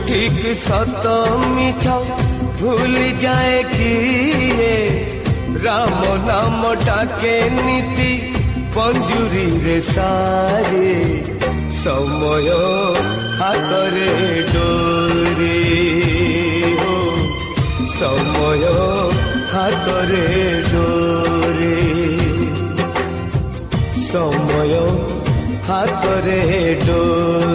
ঠিক সত মিছ ভুলি যায় কিয়ে রাম নাম ডাকে নীতি পঞ্জুরি রে সারে সময় হাতরে ডোরে সময় হাতরে ডোরে সময় হাতরে ডোরে।